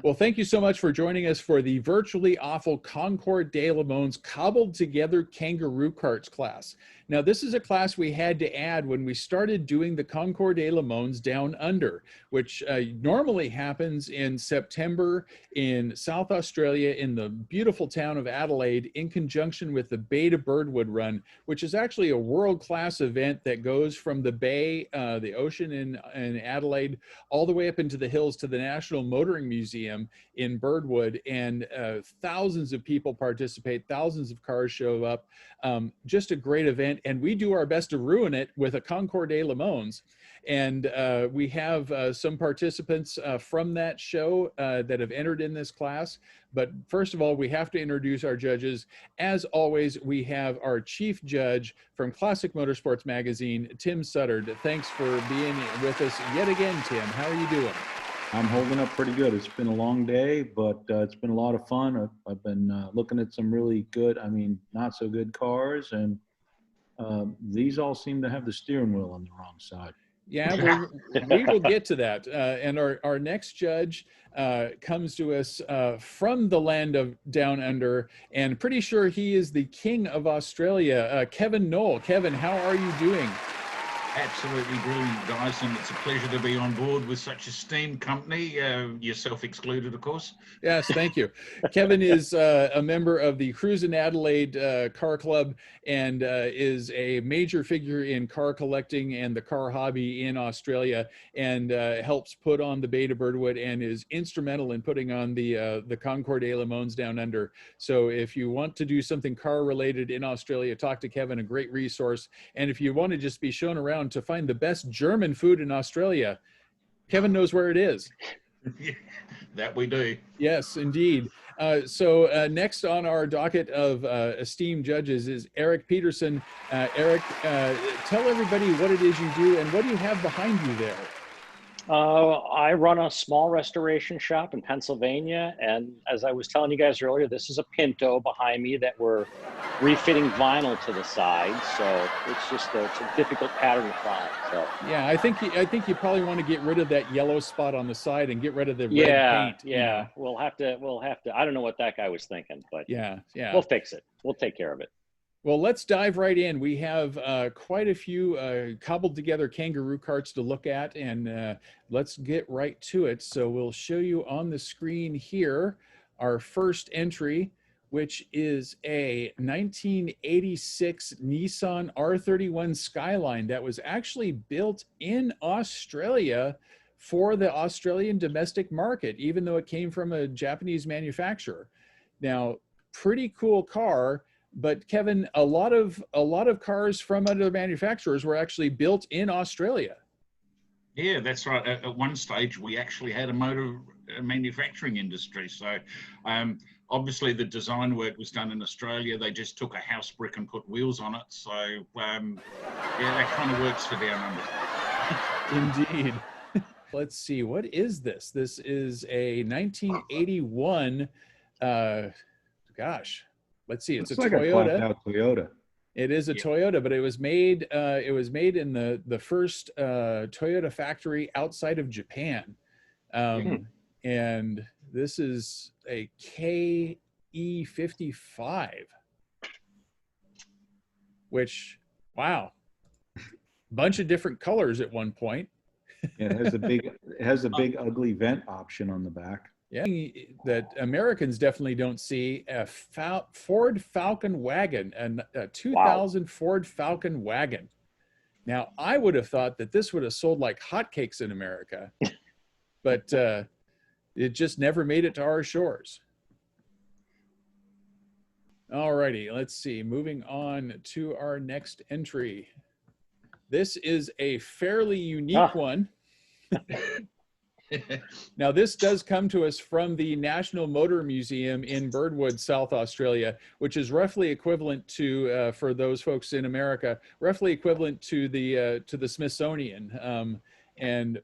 Well, thank you so much for joining us for the Virtually Awful Concours de Le Monde's Cobbled Together Kangaroo Karts class. Now, this is a class we had to add when we started doing the Concours de Le Monde's Down Under, which normally happens in September in South Australia in the beautiful town of Adelaide in conjunction with the Bay to Birdwood Run, which is actually a world-class event that goes from the bay, the ocean in Adelaide, all the way up into the hills to the National Motoring Museum in Birdwood, and thousands of people participate, thousands of cars show up. Just a great event, and we do our best to ruin it with a Concours de Le Monde's. And we have some participants from that show that have entered in this class. But first of all, we have to introduce our judges. As always, we have our chief judge from Classic Motorsports Magazine, Tim Suddard. Thanks for being with us yet again, Tim. How are you doing? I'm holding up pretty good. It's been a long day, but it's been a lot of fun. I've been looking at some really good, not so good cars, and these all seem to have the steering wheel on the wrong side. Yeah, we will get to that. And our next judge comes to us from the land of Down Under, and pretty sure he is the king of Australia, Kevin Noel. Kevin, how are you doing? Absolutely brilliant, guys, and it's a pleasure to be on board with such esteemed company, yourself excluded, of course. Yes, thank you. Kevin is a member of the Cruisin' Adelaide Car Club and is a major figure in car collecting and the car hobby in Australia, and helps put on the Bay to Birdwood and is instrumental in putting on the Concours de Le Monde's Down Under. So if you want to do something car related in Australia, talk to Kevin, a great resource. And if you want to just be shown around to find the best German food in Australia, Kevin knows where it is. That we do. Yes, indeed. So next on our docket of esteemed judges is Eric Peterson. Eric, tell everybody what it is you do and what do you have behind you there? I run a small restoration shop in Pennsylvania, and as I was telling you guys earlier, this is a Pinto behind me that we're refitting vinyl to the side, so it's a difficult pattern to find. So yeah, I think you probably want to get rid of that yellow spot on the side and get rid of the red paint. Yeah, we'll have to. I don't know what that guy was thinking, but yeah, we'll fix it. We'll take care of it. Well, let's dive right in. We have quite a few cobbled together kangaroo karts to look at, and let's get right to it. So we'll show you on the screen here our first entry, which is a 1986 Nissan R31 Skyline that was actually built in Australia for the Australian domestic market, even though it came from a Japanese manufacturer. Now, pretty cool car. But Kevin, a lot of cars from other manufacturers were actually built in Australia. Yeah, that's right. At one stage, we actually had a motor manufacturing industry. So obviously the design work was done in Australia. They just took a house brick and put wheels on it. So yeah, that kind of works for Down Under. Indeed. Let's see, what is this? This is a 1981, gosh. Let's see. It's a Toyota. Toyota. It is a Toyota, but it was made. It was made in the first Toyota factory outside of Japan, and this is a KE55, which, wow, bunch of different colors at one point. Yeah, it has a big ugly vent option on the back. Yeah, that Americans definitely don't see. A Ford Falcon wagon, a 2000 Ford Falcon wagon. Now, I would have thought that this would have sold like hotcakes in America, but it just never made it to our shores. All righty, let's see. Moving on to our next entry. This is a fairly unique one. Now, this does come to us from the National Motor Museum in Birdwood, South Australia, which is roughly equivalent to, for those folks in America, roughly equivalent to the Smithsonian.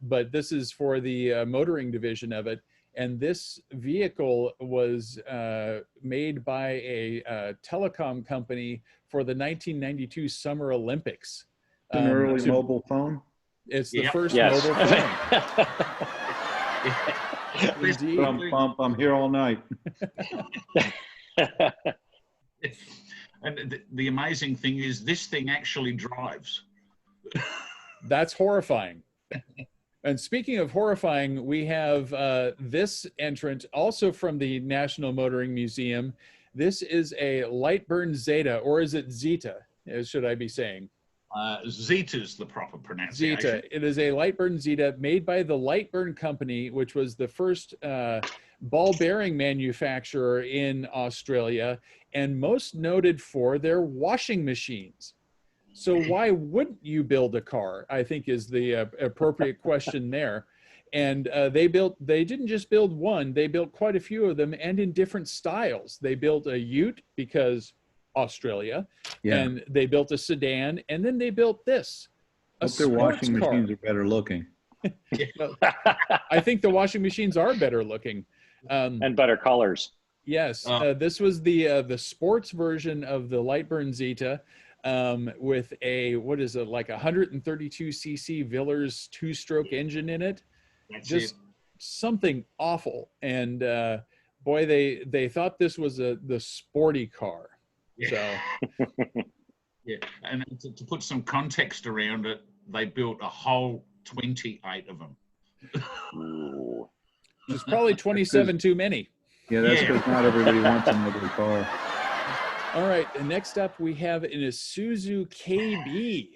But this is for the motoring division of it. And this vehicle was made by a telecom company for the 1992 Summer Olympics. An early mobile phone? It's the first mobile phone. Indeed. I'm here all night. And the amazing thing is this thing actually drives. That's horrifying. And speaking of horrifying, we have this entrant also from the National Motoring Museum. This is a Lightburn Zeta, or is it Zeta, should I be saying? Zeta's the proper pronunciation. Zeta. It is a Lightburn Zeta made by the Lightburn Company, which was the first ball bearing manufacturer in Australia and most noted for their washing machines. So why wouldn't you build a car, I think is the appropriate question there. And they didn't just build one, they built quite a few of them and in different styles. They built a ute because Australia, and they built a sedan, and then they built this. Their washing machines are better looking. I think the washing machines are better looking. And better colors. Yes, this was the sports version of the Lightburn Zeta. With a, what is it, like 132cc Villars 2-stroke engine in it. Just something awful. And boy, they thought this was the sporty car. Yeah. So. Yeah, and to put some context around it, they built a whole 28 of them. There's probably 27 too many. Yeah, that's because not everybody wants another car. All right, and next up we have an Isuzu KB.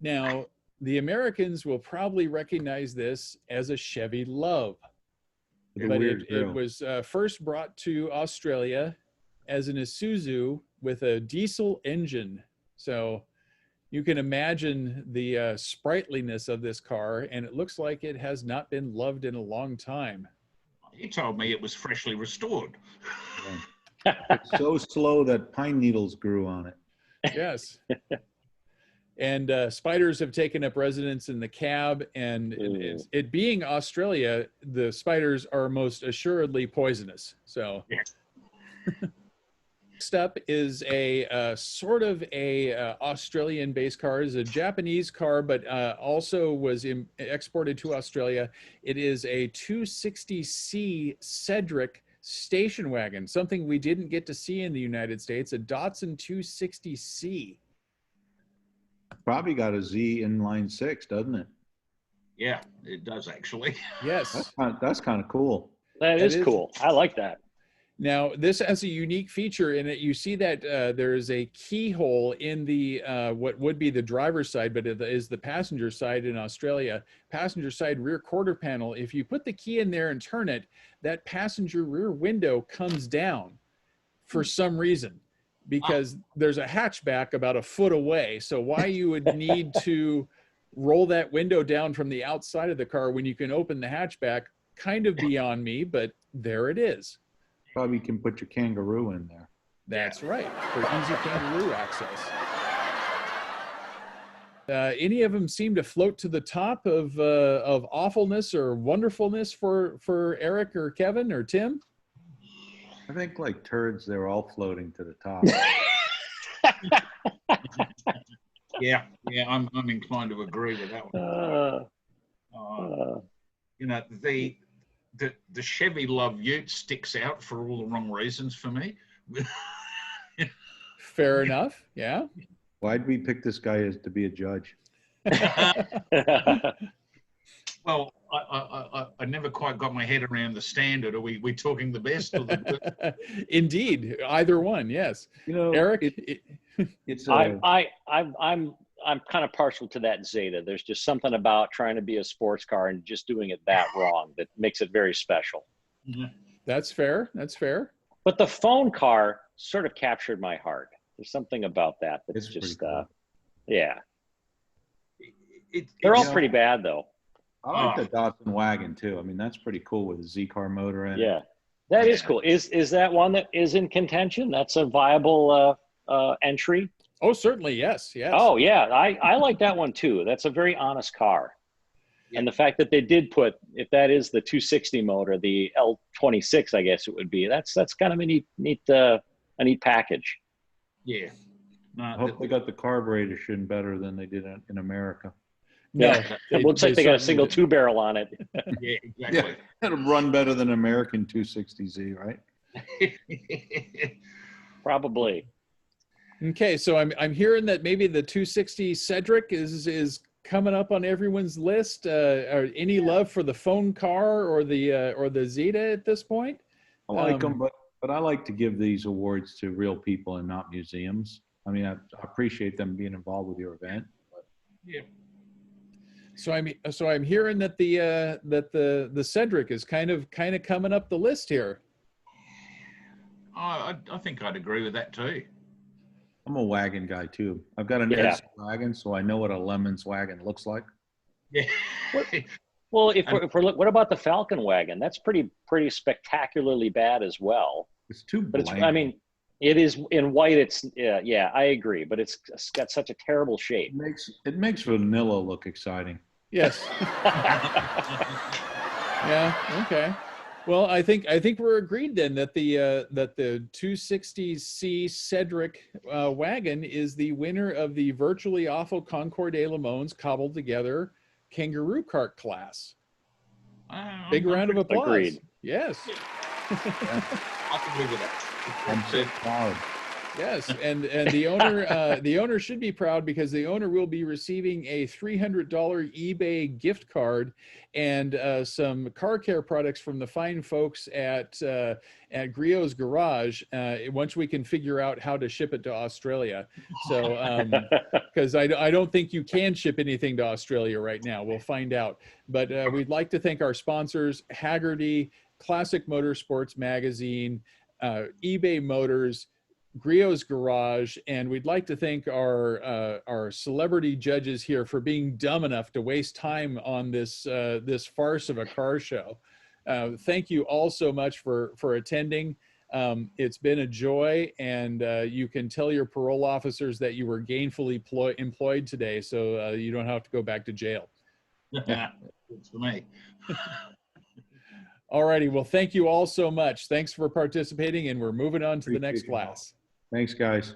Now, the Americans will probably recognize this as a Chevy Love. But it was first brought to Australia as an Isuzu with a diesel engine. So you can imagine the sprightliness of this car, and it looks like it has not been loved in a long time. You told me it was freshly restored. Yeah. It's so slow that pine needles grew on it. Yes. And spiders have taken up residence in the cab, and it being Australia, the spiders are most assuredly poisonous. So next up is a sort of a Australian-based car. It's a Japanese car, but also was exported to Australia. It is a 260C Cedric station wagon, something we didn't get to see in the United States, a Datsun 260C. Probably got a Z inline 6, doesn't it? Yeah, it does actually. Yes. That's kind of cool. That is cool. I like that. Now, this has a unique feature in it. You see that there is a keyhole in the what would be the driver's side, but it is the passenger side in Australia. Passenger side rear quarter panel. If you put the key in there and turn it, that passenger rear window comes down for some reason, because there's a hatchback about a foot away. So why you would need to roll that window down from the outside of the car when you can open the hatchback, kind of beyond me, but there it is. Probably can put your kangaroo in there. That's right, for easy kangaroo access. Any of them seem to float to the top of awfulness or wonderfulness for Eric or Kevin or Tim? I think like turds, they're all floating to the top. Yeah, I'm inclined to agree with that one. You know, the Chevy Love Ute sticks out for all the wrong reasons for me. Fair enough. Yeah. Why'd we pick this guy to be a judge? Well, I never quite got my head around the standard. Are we talking the best or the good? Indeed, either one. Yes. You know, Eric. I'm kind of partial to that Zeta. There's just something about trying to be a sports car and just doing it that wrong that makes it very special. That's fair. That's fair. But the phone car sort of captured my heart. There's something about that that's just, cool. Yeah. They're all pretty bad, though. I like the Datsun wagon, too. I mean, that's pretty cool with a Z-car motor in it. Yeah, that is cool. Is that one that is in contention? That's a viable entry? Oh, certainly, yes, yes. Oh, yeah, I like that one, too. That's a very honest car. Yeah. And the fact that they did put, if that is the 260 motor, the L26, I guess it would be, that's kind of a neat package. Yeah. I hope they got the carburetor better than they did in America. No, Yeah, it looks like they got a single certainly 2-barrel on it. Yeah, exactly. It'll run better than American 260Z, right? Probably. didn't. Okay, so I'm hearing that maybe the 260 Cedric is coming up on everyone's list. Or any love for the phone car or the Zeta at this point? I like them, but I like to give these awards to real people and not museums. I mean, I appreciate them being involved with your event. But Yeah. So I'm hearing that the Cedric is kind of coming up the list here. I think I'd agree with that too. I'm a wagon guy too. I've got an Yeah. S wagon, so I know what a Lemons wagon looks like. Yeah. Well, if we're what about the Falcon wagon? That's pretty spectacularly bad as well. It's too But bland. it's, I mean, it is in white. It's yeah, I agree. But it's got such a terrible shape. It makes vanilla look exciting. Yes. Yeah. Okay. Well, I think we're agreed then that the 260C Cedric wagon is the winner of the Virtually Awful Concours de Le Mans Cobbled Together Kangaroo Kart class. Big round of applause. Agreed. Yes. I can agree with that. I'm so proud. Yes, and the owner should be proud because the owner will be receiving a $300 eBay gift card and some car care products from the fine folks at Griot's Garage. Once we can figure out how to ship it to Australia, so because I don't think you can ship anything to Australia right now. We'll find out, but we'd like to thank our sponsors: Haggerty, Classic Motorsports Magazine, eBay Motors, Griot's Garage, and we'd like to thank our celebrity judges here for being dumb enough to waste time on this farce of a car show. Thank you all so much for attending. It's been a joy, and you can tell your parole officers that you were gainfully employed today, so you don't have to go back to jail. It's for me. All righty. Well, thank you all so much. Thanks for participating, and we're moving on to the next class. Thanks, guys.